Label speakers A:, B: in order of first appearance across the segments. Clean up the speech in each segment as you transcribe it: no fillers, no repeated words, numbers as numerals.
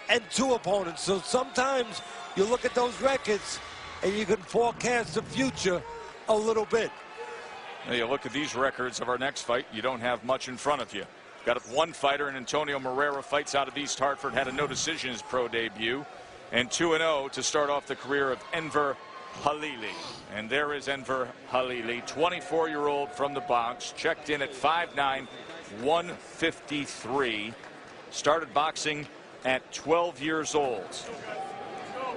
A: and 2 opponents. So sometimes you look at those records and you can forecast the future a little bit.
B: Now you look at these records of our next fight, you don't have much in front of you. Got one fighter, and Antonio Marrero fights out of East Hartford, had a no decision his pro debut, and 2-0 to start off the career of Enver Halili. And there is Enver Halili, 24-year-old from the Bronx, checked in at 5'9", 153. Started boxing at 12 years old.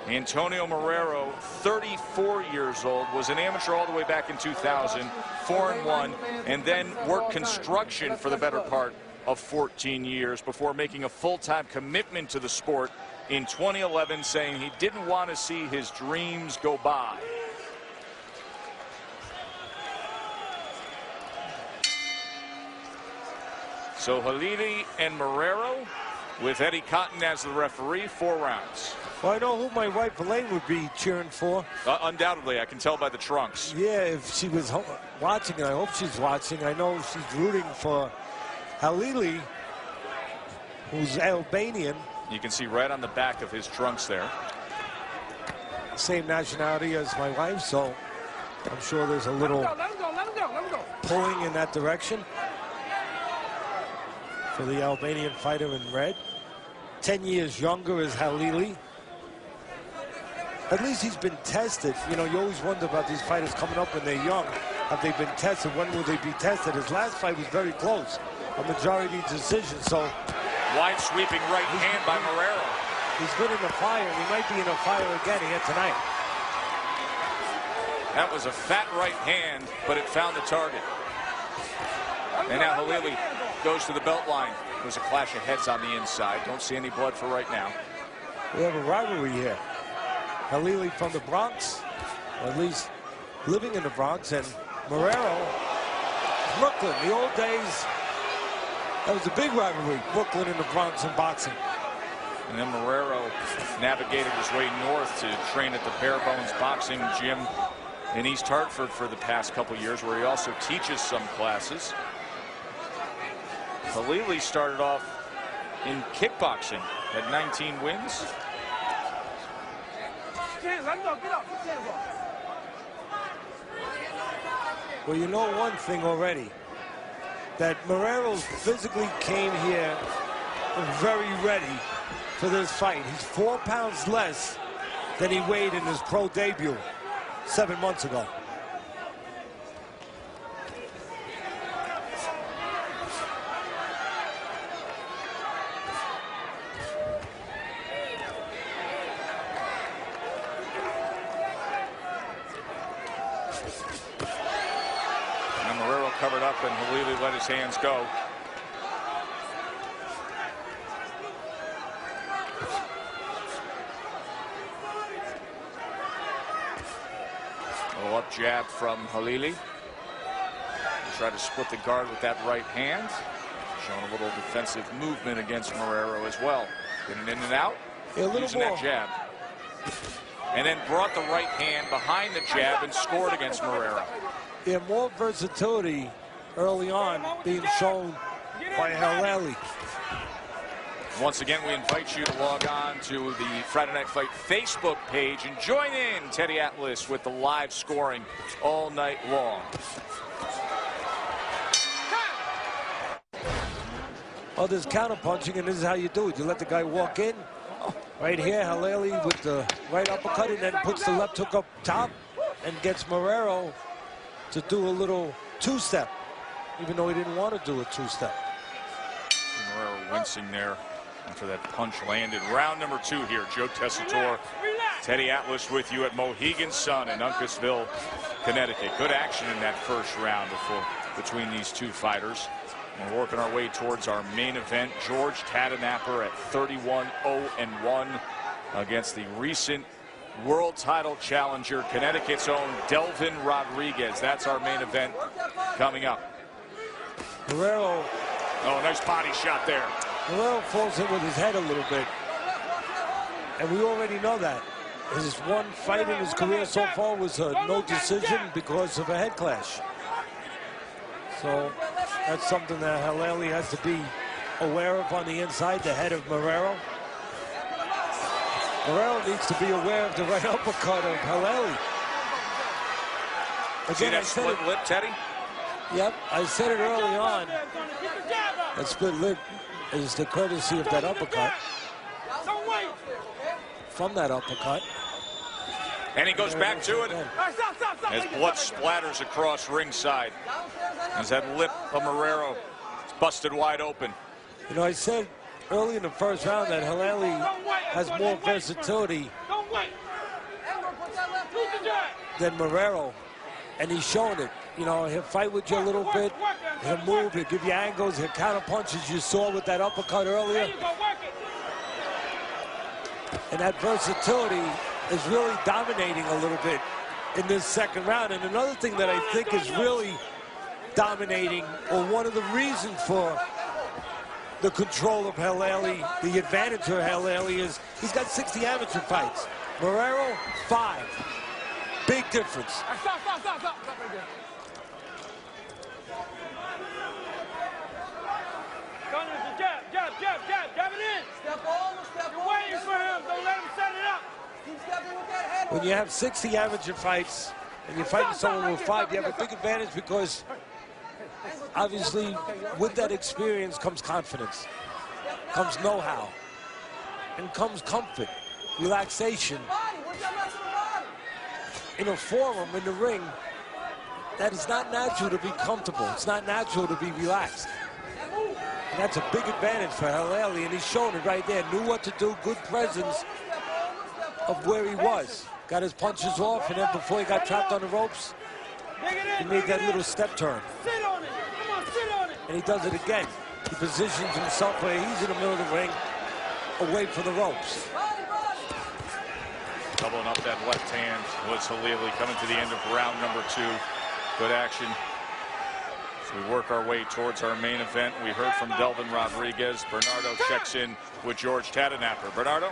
B: Antonio Marrero, 34 years old, was an amateur all the way back in 2000, 4-1, and then worked construction for the better part of 14 years before making a full-time commitment to the sport in 2011, saying he didn't want to see his dreams go by. So Halili and Marrero, with Eddie Cotton as the referee, 4 rounds.
A: Well, I know who my wife Elaine would be cheering for.
B: Undoubtedly, I can tell by the trunks.
A: Yeah, if she was watching, and I hope she's watching, I know she's rooting for Halili, who's Albanian.
B: You can see right on the back of his trunks there.
A: Same nationality as my wife, so I'm sure there's a little pulling in that direction for the Albanian fighter in red. 10 years younger is Halili. At least he's been tested. You know, you always wonder about these fighters coming up when they're young. Have they been tested? When will they be tested? His last fight was very close, a majority decision. So
B: wide sweeping right hand by Marrero.
A: He's been in the fire, and he might be in a fire again here tonight.
B: That was a fat right hand, but it found the target. And now Halili goes to the belt line. There's a clash of heads on the inside. Don't see any blood for right now.
A: We have a rivalry here. Halili from the Bronx, or at least living in the Bronx, and Marrero, Brooklyn. The old days, that was a big rivalry, Brooklyn and the Bronx in boxing.
B: And then Marrero navigated his way north to train at the Bare Bones Boxing Gym in East Hartford for the past couple years, where he also teaches some classes. Halili started off in kickboxing, had 19 wins.
A: Well, you know one thing already, that Marrero physically came here very ready for this fight. He's 4 pounds less than he weighed in his pro debut 7 months ago.
B: Covered up, and Halili let his hands go. A little up jab from Halili. Try to split the guard with that right hand. Showing a little defensive movement against Marrero as well. Getting in and out.
A: A little
B: using
A: more.
B: That jab. And then brought the right hand behind the jab and scored against Marrero.
A: Yeah, more versatility early on being shown by Halili.
B: Once again, we invite you to log on to the Friday Night Fight Facebook page and join in Teddy Atlas with the live scoring all night long.
A: Oh, there's counterpunching, and this is how you do it. You let the guy walk in. Right here, Halili with the right uppercut, and then puts the left hook up top and gets Marrero to do a little two-step, even though he didn't want to do a two-step.
B: Marrero wincing there after that punch landed. Round number 2 here. Joe Tessitore, Teddy Atlas with you at Mohegan Sun in Uncasville, Connecticut. Good action in that first round between these two fighters. We're working our way towards our main event. George Tadenapper at 31-0-1 against the recent world title challenger, Connecticut's own Delvin Rodriguez. That's our main event coming up.
A: Marrero.
B: Oh, nice body shot there.
A: Marrero falls in with his head a little bit. And we already know that. His one fight in his career so far was a no decision because of a head clash. So that's something that Halili has to be aware of on the inside, the head of Marrero. Marrero needs to be aware of the right uppercut of Halili.
B: See that split lip, Teddy?
A: Yep, I said it early on. That split lip is the courtesy of that uppercut. From that uppercut.
B: And he goes back to it as blood splatters across ringside. As that lip of Marrero is busted wide open.
A: You know, I said early in the first round that Halili has more versatility than Marrero, and he's shown it. You know, he'll fight with you a little bit, he'll move, he'll give you angles, he'll counter punches. You saw with that uppercut earlier. And that versatility is really dominating a little bit in this second round. And another thing that I think is really dominating, or one of the reasons for the control of Halili, the advantage of Halili, is he's got 60 amateur fights. Marrero, 5. Big difference.
C: Stop right there. Jab it in. Step over. You're waiting for him. Don't let him set it up. Keep stepping with that head.
A: When you have 60 amateur fights and you're fighting someone with 5, you have a big advantage because obviously with that experience comes confidence, comes know-how, and comes comfort, relaxation. In a forum, in the ring, that is not natural to be comfortable. It's not natural to be relaxed. And that's a big advantage for Halili, and he's shown it right there. Knew what to do, good presence of where he was. Got his punches off, and then before he got trapped on the ropes, he made that little step turn.
C: Sit on it. Come on, sit on it.
A: And he does it again. He positions himself where he's in the middle of the ring, away from the ropes.
B: Doubling up that left hand was Halili, coming to the end of round number 2. Good action. As we work our way towards our main event, we heard from Delvin Rodriguez. Bernardo checks in with George Tadenapper. Bernardo?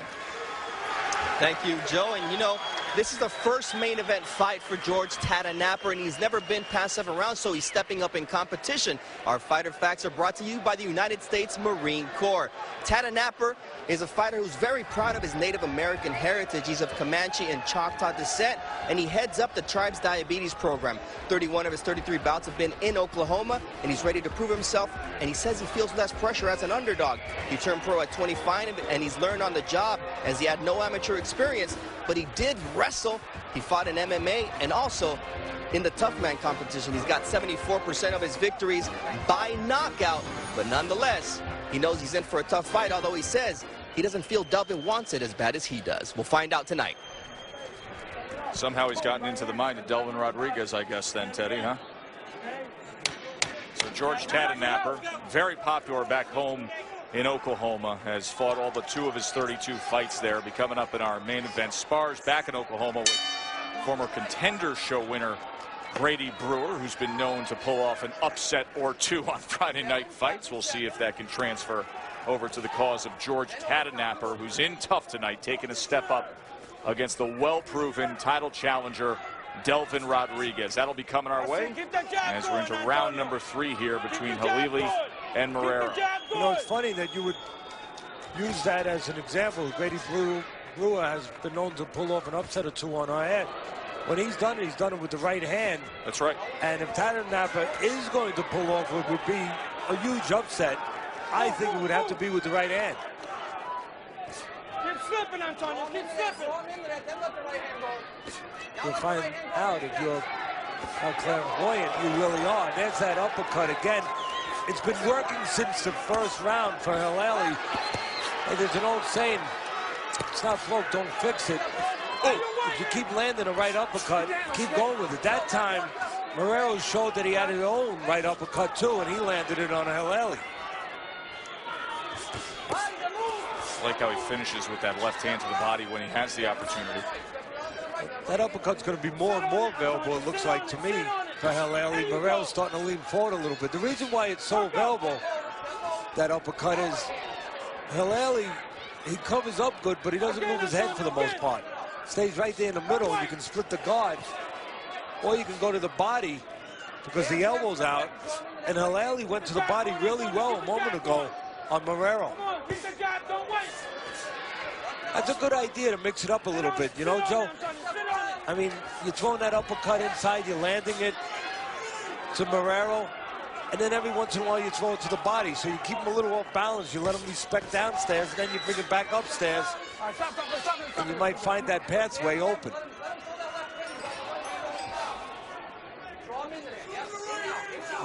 D: Thank you, Joe. And you know, this is the first main event fight for George Tadenapper, and he's never been past 7 rounds, so he's stepping up in competition. Our Fighter Facts are brought to you by the United States Marine Corps. Tadenapper is a fighter who's very proud of his Native American heritage. He's of Comanche and Choctaw descent, and he heads up the tribe's diabetes program. 31 of his 33 bouts have been in Oklahoma, and he's ready to prove himself, and he says he feels less pressure as an underdog. He turned pro at 25, and he's learned on the job as he had no amateur experience, but he did wrestle. He fought in MMA and also in the tough man competition. He's got 74% of his victories by knockout, but nonetheless, he knows he's in for a tough fight, although he says he doesn't feel Delvin wants it as bad as he does. We'll find out tonight.
B: Somehow he's gotten into the mind of Delvin Rodriguez, I guess, then, Teddy, huh? So George Tadenapper, very popular back home in Oklahoma, has fought all but 2 of his 32 fights there. Be coming up in our main event. Spars back in Oklahoma with former Contender Show winner Grady Brewer, who's been known to pull off an upset or 2 on Friday night fights. We'll see if that can transfer over to the cause of George Tadenapper, who's in tough tonight, taking a step up against the well-proven title challenger Delvin Rodriguez. That'll be coming our way as we're into round number 3 here between Halili and Marrero.
A: You know, it's funny that you would use that as an example. Grady Brewer has been known to pull off an upset or 2 on our head. When he's done it with the right hand.
B: That's right.
A: And if Tadenapper is going to pull off what would be a huge upset, I think it would have to be with the right hand.
C: Keep slipping, Antonio. Keep slipping.
A: You'll find out if you're how clairvoyant you really are. There's that uppercut again. It's been working since the first round for Halili. Hey, there's an old saying, it's not broke, don't fix it. If you keep landing a right uppercut, keep going with it. That time, Marrero showed that he had his own right uppercut too, and he landed it on Halili.
B: I like how he finishes with that left hand to the body when he has the opportunity.
A: That uppercut's going to be more and more available, it looks like to me, for Halili. Marrero's starting to lean forward a little bit. The reason why it's so available, that uppercut, is Halili, he covers up good, but he doesn't move his head for the most part. Stays right there in the middle. You can split the guard, or you can go to the body because the elbow's out. And Halili went to the body really well a moment ago on Marrero. That's a good idea to mix it up a little bit, you know, Joe? I mean, you're throwing that uppercut inside, you're landing it to Marrero, and then every once in a while you throw it to the body, so you keep him a little off balance, you let him respect downstairs, and then you bring it back upstairs, and you might find that pathway open.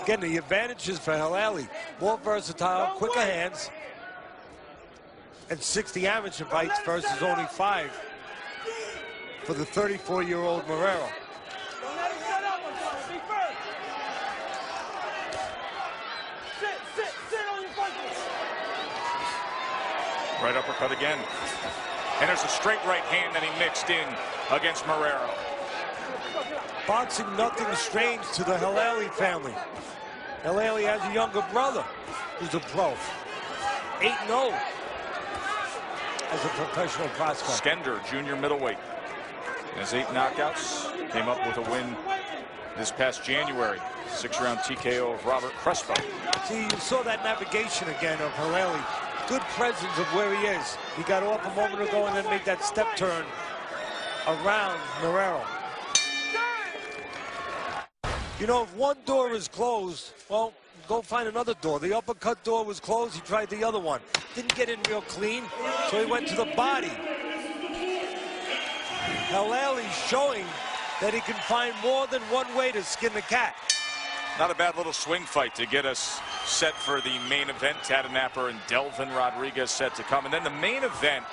A: Again, the advantages for Halili, more versatile, quicker hands, and 60 amateur fights versus only 5 for the 34-year-old Marrero.
B: Right uppercut again. And there's a straight right hand that he mixed in against Marrero.
A: Boxing, nothing strange to the Halili family. Halili has a younger brother who's a pro. 8-0 as a professional prospect.
B: Skender, junior middleweight. Has 8 knockouts. Came up with a win this past January. 6-round TKO of Robert Crespo.
A: See, you saw that navigation again of Halili. Good presence of where he is. He got off a moment ago and then made that step turn around Marrero. You know, if one door is closed, well, go find another door. The uppercut door was closed. He tried the other one. Didn't get in real clean, so he went to the body. Halili showing that he can find more than one way to skin the cat.
B: Not a bad little swing fight to get us set for the main event. Tatanapper and Delvin Rodriguez set to come. And then the main event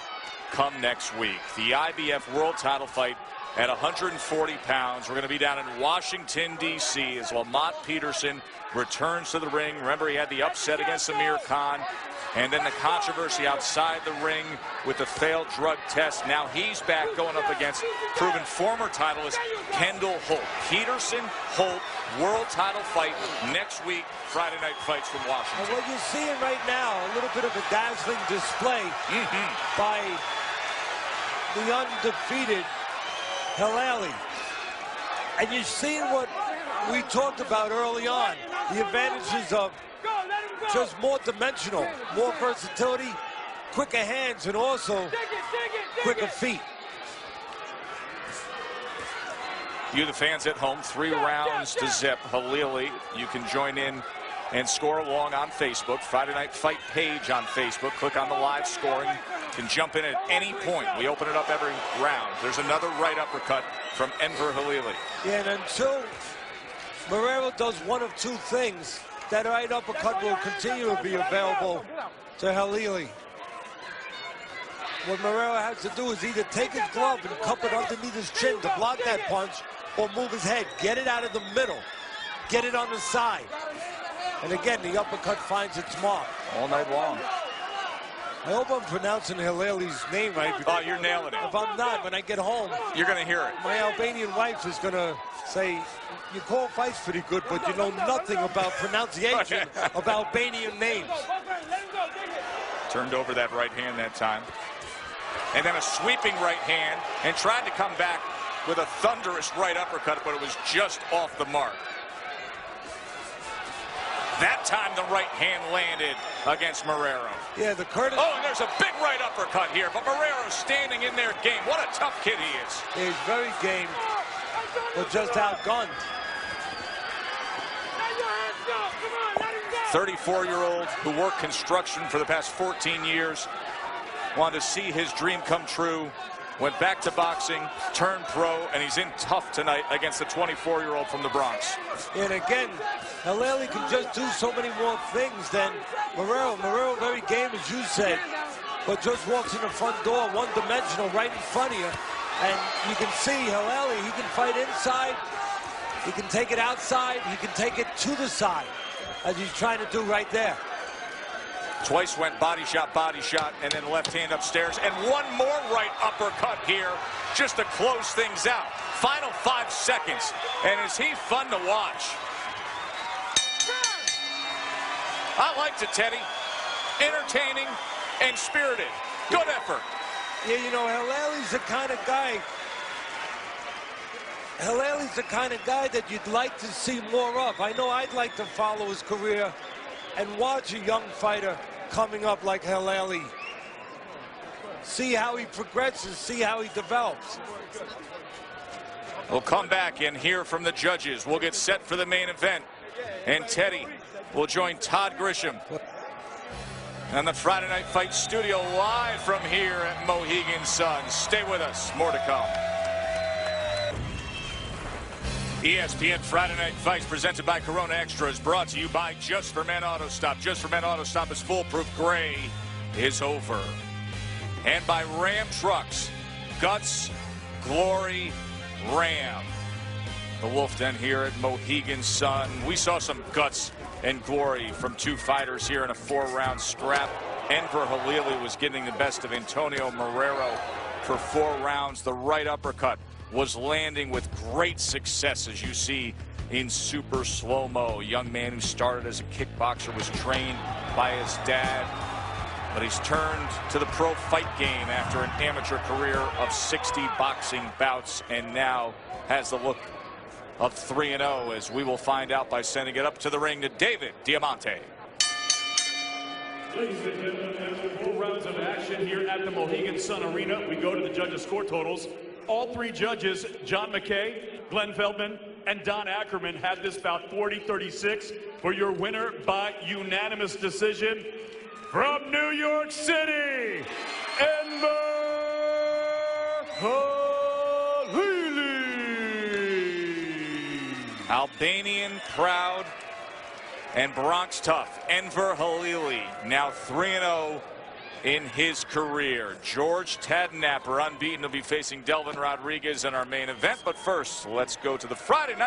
B: come next week. The IBF World Title fight at 140 pounds. We're going to be down in Washington, D.C. as Lamont Peterson returns to the ring. Remember, he had the upset against Amir Khan. And then the controversy outside the ring with the failed drug test. Now he's back going up against proven former titleist Kendall Holt. Peterson, Holt, world title fight next week. Friday night fights from Washington.
A: And what you're seeing right now, a little bit of a dazzling display by the undefeated Halili. And you're seeing what we talked about early on, the advantages of just more dimensional, more versatility, quicker hands, and also quicker feet.
B: You, the fans at home, 3 rounds to zip. Halili, you can join in and score along on Facebook. Friday Night Fight page on Facebook. Click on the live scoring. You can jump in at any point. We open it up every round. There's another right uppercut from Enver Halili.
A: Yeah, and until Marrero does one of 2 things, that right uppercut will continue to be available to Halili. What Marrero has to do is either take his glove and cup it underneath his chin to block that punch, or move his head, get it out of the middle, get it on the side. And again, the uppercut finds its mark.
B: All night long.
A: I hope I'm pronouncing Halili's name right.
B: Oh, you're nailing it.
A: If I'm not, when I get home,
B: you're going to hear it.
A: My Albanian wife is going to say, you call fights pretty good, but you know nothing about pronunciation of Albanian names.
B: Turned over that right hand that time. And then a sweeping right hand, and tried to come back with a thunderous right uppercut, but it was just off the mark. That time the right hand landed against Marrero.
A: Yeah, the Curtis.
B: Oh, and there's a big right uppercut here, but Marrero's standing in their game. What a tough kid he is.
A: He's very game, but just outgunned.
B: 34-year-old who worked construction for the past 14 years. Wanted to see his dream come true. Went back to boxing, turned pro, and he's in tough tonight against the 24-year-old from the Bronx.
A: And again, Halili can just do so many more things than Marrero. Marrero very game, as you said, but just walks in the front door, one-dimensional, right in front of you. And you can see Halili, he can fight inside, he can take it outside, he can take it to the side, as he's trying to do right there.
B: Twice went body shot, and then left hand upstairs. And one more right uppercut here just to close things out. Final 5 seconds. And is he fun to watch? I liked it, Teddy. Entertaining and spirited. Good effort.
A: Yeah, you know, Halili's the kind of guy. Halili's the kind of guy that you'd like to see more of. I know I'd like to follow his career and watch a young fighter coming up like Halili. see how he progresses, see how he develops.
B: We'll come back and hear from the judges. We'll get set for the main event. And Teddy will join Todd Grisham on the Friday Night Fight studio live from here at Mohegan Sun. Stay with us. More to come. ESPN Friday Night Fights presented by Corona Extras, brought to you by Just for Men Auto Stop. Just for Men Auto Stop is foolproof. Gray is over. And by Ram Trucks, Guts, Glory, Ram. The Wolf Den here at Mohegan Sun. We saw some guts and glory from two fighters here in a 4-round scrap. Enver Halili was getting the best of Antonio Marrero for 4 rounds. The right uppercut was landing with great success, as you see in super slow-mo. A young man who started as a kickboxer, was trained by his dad, but he's turned to the pro fight game after an amateur career of 60 boxing bouts, and now has the look of 3-0, as we will find out by sending it up to the ring to David Diamante.
E: Ladies and gentlemen, after 4 rounds of action here at the Mohegan Sun Arena, we go to the judges' score totals. All 3 judges, John McKay, Glenn Feldman, and Don Ackerman, had this bout 40-36 for your winner by unanimous decision. From New York City, Enver Halili.
B: Albanian proud and Bronx tough, Enver Halili, now 3-0 in his career. George Tadnapper, unbeaten, will be facing Delvin Rodriguez in our main event. But first, let's go to the Friday night.